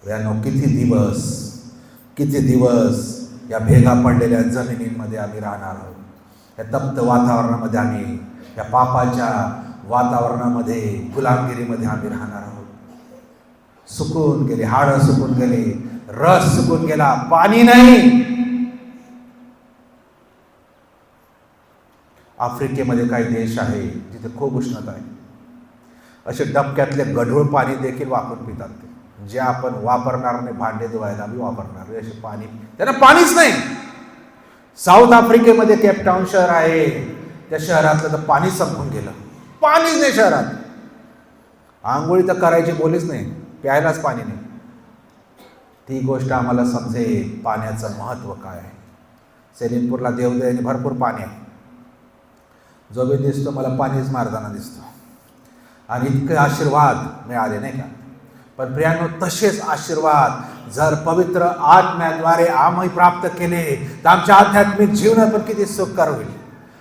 यानो किती दिवस या भेगा पडलेल्या जमिनींमध्ये आम्ही राहणार आहोत. या तप्त वातावरणामध्ये आम्ही, या पापाच्या वातावरणामध्ये, गुलामगिरीमध्ये आम्ही राहणार आहोत. सुकून गेले, हाडं सुकून गेले, रस सुकून गेला, पाणी नाही. आफ्रिकेमध्ये काही देश आहे जिथे खूप उष्णता आहे. असे डबक्यातले गढूळ पाणी देखील वापरून पितात ते, जे आपण वापरणार नाही, भांडे धुवायला बी वापरणार नाही असे पाणी, त्यांना पाणीच नाही. साऊथ आफ्रिकेमध्ये केपटाऊन शहर आहे, त्या शहरातलं तर पाणी संपून गेलं, पाणीच नाही शहरात. आंघोळी तर करायची बोलीच नाही, प्यायलाच पाणी नाही. ती गोष्ट आम्हाला समजेल पाण्याचं महत्त्व काय आहे. सैनिकपूरला देवदयाने भरपूर पाणी आहे, जो बी दिसतो मला पाणीच मारताना दिसतो, आणि इतके आशीर्वाद मिळाले नाही का. पण प्रियांनो, तसेच आशीर्वाद जर पवित्र आत्म्याद्वारे आम्ही प्राप्त केले तर आमच्या आध्यात्मिक जीवन पण किती सुखकर होईल,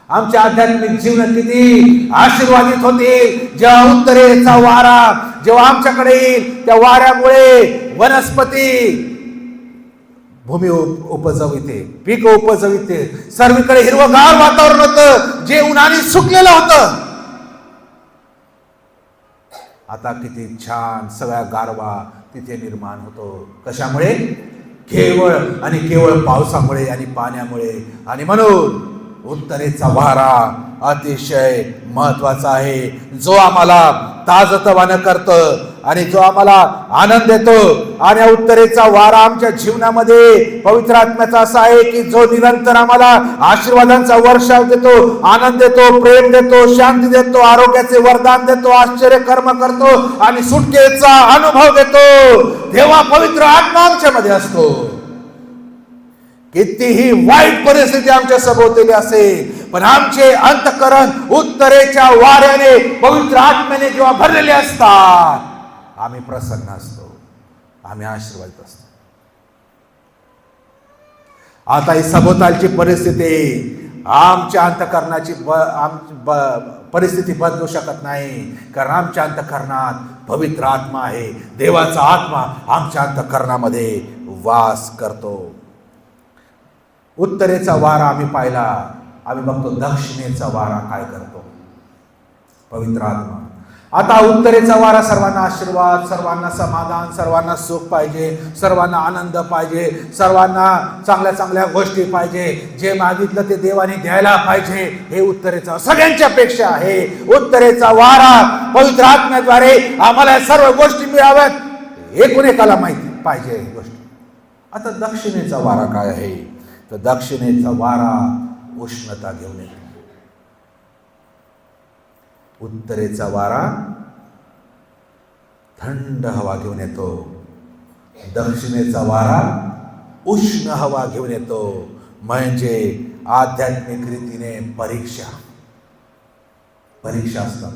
आमच्या आध्यात्मिक जीवन किती आशीर्वादित होतील. जेव्हा उत्तरेचा वारा जेव्हा आमच्याकडे येईल, त्या वाऱ्यामुळे वनस्पती भूमी उपजविते, पीक उपजविते, सर्वीकडे हिरवगार वातावरण होतं, जे उन्हाने सुकलेलं होतं आता किती छान सगळा गारवा तिथे निर्माण होतो. कशामुळे? केवळ आणि केवळ पावसामुळे आणि पाण्यामुळे. आणि म्हणून उत्तरेचा वारा अतिशय महत्वाचा आहे, जो आम्हाला ताजतवानं करतं आणि जो आम्हाला आनंद देतो. आणि उत्तरेचा वारा आमच्या जीवनामध्ये पवित्र आत्म्याचा असा आहे की जो निरंतर आम्हाला आशीर्वादांचा वर्षाव देतो, आनंद देतो, प्रेम देतो, शांती देतो, आरोग्याचे वरदान देतो, आश्चर्य कर्म करतो आणि सुटकेचा अनुभव देतो. तेव्हा पवित्र आत्मा आमच्यामध्ये असतो. कितीही वाईट परिस्थिती आमच्या सभोवताली असेल, पण आमचे अंतःकरण उत्तरेच्या वाऱ्याने, पवित्र आत्म्याने जेव्हा भरलेले असतात, आम्ही प्रसन्न असतो, आम्ही आशीर्वादित असतो. आता ही सभोवतालची परिस्थिती आमच्या अंतःकरणाची परिस्थिती बदलू शकत नाही, कारण आमच्या अंतःकरणात पवित्र आत्मा आहे. देवाचा आत्मा आमच्या अंतःकरणामध्ये वास करतो. उत्तरेचा वारा आम्ही पाहिला, आम्ही बघतो दक्षिणेचा वारा काय करतो, पवित्र आत्मा. आता उत्तरेचा वारा सर्वांना आशीर्वाद, सर्वांना समाधान, सर्वांना सुख पाहिजे, सर्वांना आनंद पाहिजे, सर्वांना चांगल्या चांगल्या गोष्टी पाहिजे, जे मागितलं ते देवाने द्यायला पाहिजे. हे उत्तरेचा सगळ्यांच्या अपेक्षा आहे. उत्तरेचा वारा पवित्र आत्म्याद्वारे आम्हाला सर्व गोष्टी मिळाव्यात, एकूण एकाला माहिती पाहिजे गोष्ट. आता दक्षिणेचा वारा काय आहे? तर दक्षिणेचा वारा उष्णता घेऊन येतो. उत्तरेचा वारा थंड हवा घेऊन येतो, दक्षिणेचा वारा उष्ण हवा घेऊन येतो. म्हणजे आध्यात्मिक रीतीने परीक्षा असतात,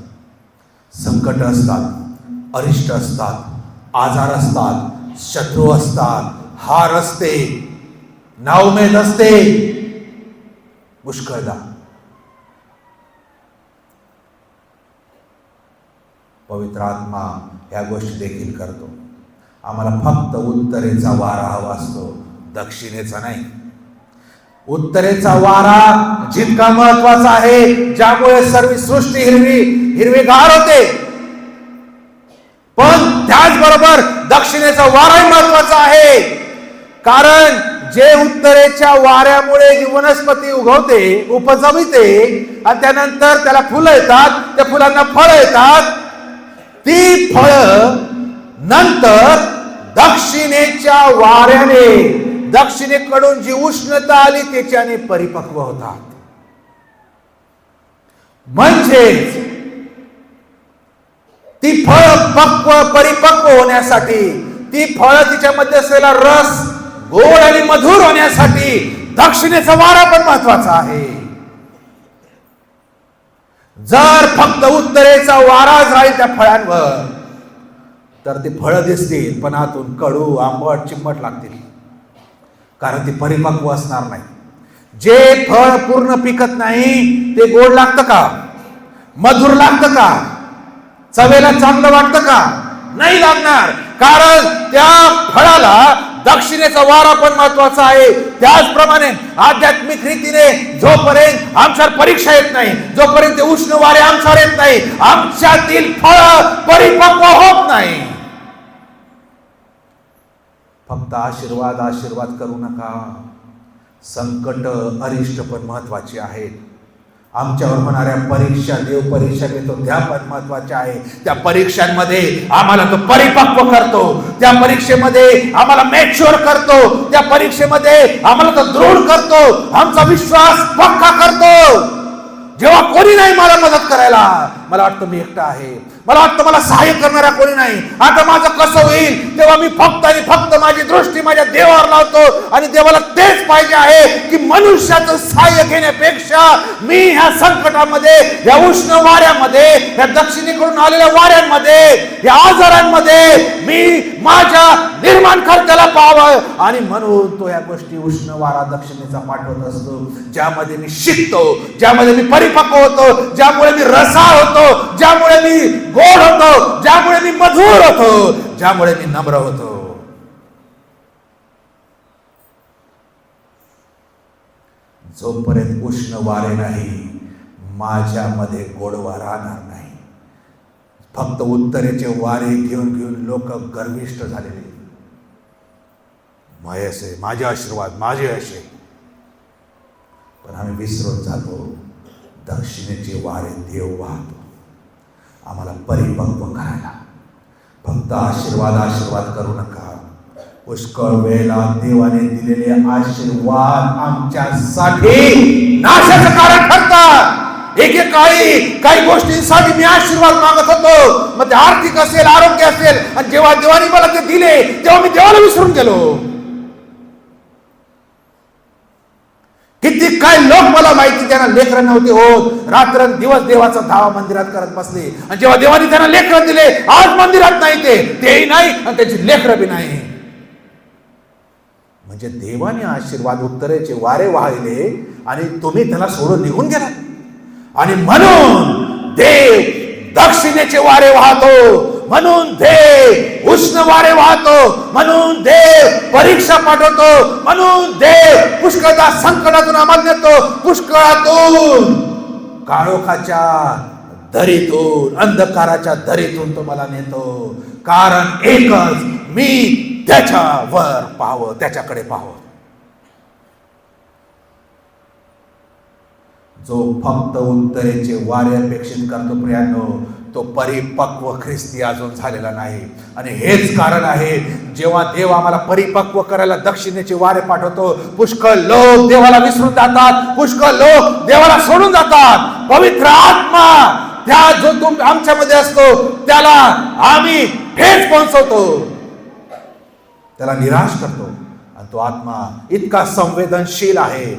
संकट असतात, अरिष्ट असतात, आजार असतात, शत्रू असतात, हार असते, नाउमेद असते, मुश्किलदा. पवित्र आत्मा या गोष्टी देखील करतो. आम्हाला फक्त उत्तरेचा वारा हवा असतो, दक्षिणेचा नाही. उत्तरेचा वारा जितका महत्वाचा आहे, ज्यामुळे सर्व सृष्टी हिरवीगार होते, पण त्याचबरोबर दक्षिणेचा वाराही महत्वाचा आहे. कारण जे उत्तरेच्या वाऱ्यामुळे जी वनस्पती उपजविते आणि त्यानंतर त्याला फुलं येतात, त्या फुलांना फळं येतात, ती फळं नंतर दक्षिणेच्या वाऱ्याने, दक्षिणेकडून जी उष्णता आली त्याच्याने परिपक्व होतात. म्हणजे ती फळं परिपक्व होण्यासाठी, ती फळं तिच्यामध्ये असलेला रस गोड आणि मधुर होण्यासाठी दक्षिणेचा वारा पण महत्वाचा आहे. जर फक्त उत्तरेचा वारा राहील त्या फळांवर तर ती फळं दिसतील, पण आतून कडू, आंबट, चिंबट लागतील, कारण ती परिपक्व असणार नाही. जे फळ पूर्ण पिकत नाही ते गोड लागतं का? मधुर लागतं का? चवेला चांगलं वाटतं का? नाही लागणार. कारण त्या फळाला दक्षिणेचा वारा पण महत्वाचा आहे. त्याचप्रमाणे आध्यात्मिक रीतीने जोपर्यंत आमच्यावर परीक्षा येत नाही, जोपर्यंत ते उष्ण वारे आमच्यावर येत नाही, आमच्यातील फळ परिपक्व होत नाही. फक्त आशीर्वाद आशीर्वाद करू नका. संकट अरिष्ट पण महत्वाची आहेत. आमच्यावर होणाऱ्या परीक्षा, देव परीक्षा घेतो त्या पण महत्वाच्या आहे. त्या परीक्षांमध्ये आम्हाला तो परिपक्व करतो, त्या परीक्षेमध्ये आम्हाला मॅच्युअर करतो, त्या परीक्षेमध्ये आम्हाला तो दृढ करतो, आमचा विश्वास पक्का करतो. जेव्हा कोणी नाही मला मदत करायला, मला वाटतं मी एकटा आहे, मला वाटतं मला सहाय्य करणारा कोणी नाही, आता माझं कसं होईल, तेव्हा मी फक्त आणि फक्त माझी दृष्टी माझ्या देवावर लावतो. आणि देवाला तेच पाहिजे आहे की मनुष्याचं सहाय्य घेण्यापेक्षा मी ह्या संकटामध्ये, या उष्ण वाऱ्यामध्ये, या दक्षिणेकडून आलेल्या वाऱ्यांमध्ये, या आजारांमध्ये मी माझ्या निर्माणकर्त्याला पाहावं. आणि म्हणून तो या गोष्टी उष्ण वारा दक्षिणेचा पाठवत असतो, ज्यामध्ये मी शिकतो, ज्यामध्ये मी परिपक्व होतो, ज्यामुळे मी रसाळ होतो, ज्यामुळे मी गोड होतो, ज्यामुळे मी मधुर होतो, ज्यामुळे मी नम्र होतो. जोपर्यंत उष्ण वारे नाही, माझ्यामध्ये गोडवा राहणार नाही. फक्त उत्तरेचे वारे घेऊन घेऊन लोक गर्विष्ठ झालेले, माझे माझे आशीर्वाद, माझे असे. पण आम्ही विसरून जातो, दक्षिणेचे वारे देव वाहतो आम्हाला परिपक्व करायला. फक्त आशीर्वाद आशीर्वाद करू नका. पुष्कळ वेळेला देवाने दिलेले आशीर्वाद आमच्यासाठी नाशाचं कारण ठरतात. एकेकाळी काही गोष्टींसाठी मी आशीर्वाद मागत होतो, मग ते आर्थिक असेल, आरोग्य असेल, आणि जेव्हा देवाने मला ते दिले तेव्हा मी देवाला विसरून गेलो. किती काय लोक मला माहिती, त्यांना लेकरं नव्हते होत, रात्र दिवस देवाचा धावा मंदिरात करत बसले, आणि जेव्हा देवाने त्यांना लेकरं दिले, आज मंदिरात नाही, तेही नाही आणि त्याची लेकरं बी नाही. म्हणजे देवाने आशीर्वाद, उत्तरेचे वारे वाहिले आणि तुम्ही त्याला सोडून निघून गेला. आणि म्हणून देव दक्षिणेचे वारे वाहतो, म्हणून देव उष्ण वारे वाहतो, म्हणून देव परीक्षा पाठवतो, म्हणून देव पुष्कळदा संकटातून आम्हाला नेतो, पुष्कळातून, काळोखाच्या दरीतून, अंधकाराच्या दरीतून तो मला नेतो. कारण एकच, मी त्याच्यावर पाहावं, त्याच्याकडे पाहावं. जो फक्त उत्तरेचे वारे अपेक्षित करतो प्रियांनो, तो परिपक्व ख्रिस्ती अजून झालेला नाही. आणि हेच कारण आहे, जेव्हा देव आम्हाला परिपक्व करायला दक्षिणेचे वारे पाठवतो, पुष्कळ लोक देवाला विसरून जातात, पुष्कळ लोक देवाला सोडून जातात. पवित्र आत्मा त्या जो आमच्यामध्ये असतो त्याला आम्ही ठेच पोहोचवतो, त्याला निराश करतो. आणि तो आत्मा इतका संवेदनशील आहे,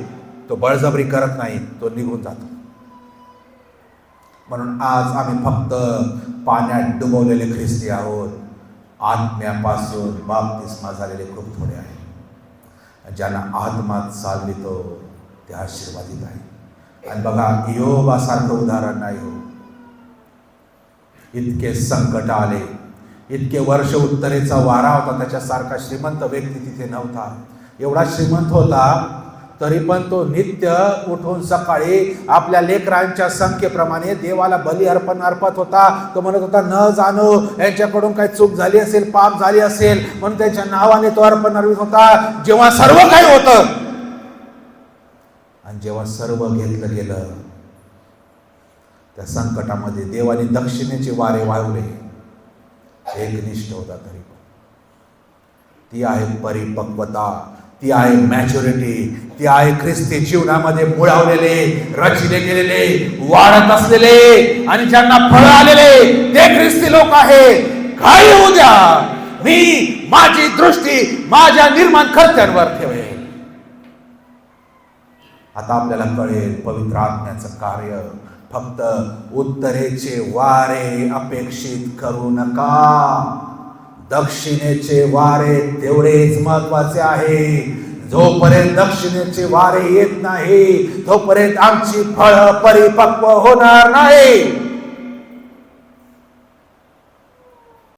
तो बळजबरी करत नाही, तो निघून जातो. म्हणून आज आम्ही फक्त पाण्यात डुबवलेले ख्रिस्ती आहोत. आत्म्यापासून बाप्तिस्मा झालेले खूप थोडे आहेत. ज्यांना आत्मात चालवितो ते आशीर्वादित आहे. आणि बघा, योबासारखं उदाहरण नाही हो. इतके संकट आले, इतके वर्ष उत्तरेचा वारा होता, त्याच्यासारखा श्रीमंत व्यक्ती तिथे नव्हता. एवढा श्रीमंत होता तरी पण तो नित्य उठून सकाळी आपल्या लेकरांच्या संख्येप्रमाणे देवाला बली अर्पत होता. तो म्हणत होता, न जाणो यांच्याकडून काही चूक झाली असेल, पाप झाली असेल म्हणून त्यांच्या नावाने तो अर्पण अर्पित होता. जेव्हा सर्व काही होतं आणि जेव्हा सर्व घेतलं गेलं, त्या संकटामध्ये देवाने दक्षिणेचे वारे वाहवले. एकनिष्ठ होता तरी पण. ती आहे परिपक्वता, ती आहे मॅच्युरिटी, ती आहे ख्रिस्ती जीवनामध्ये मुळावलेले, रचिले गेलेले, वाढत असलेले आणि ज्यांना फळ आलेले ते ख्रिस्ती लोक आहे. काही होऊ द्या, मी माझी दृष्टी माझ्या निर्माणकर्त्यांवर ठेवेल. आता आपल्याला कळेल पवित्र आत्म्याचं कार्य. फक्त उत्तरेचे वारे अपेक्षित करू नका, दक्षिणेचे वारे तेवढेच महत्वाचे आहे. जोपर्यंत दक्षिणेचे वारे येत नाही तोपर्यंत आमची फळ परिपक्व होणार नाही.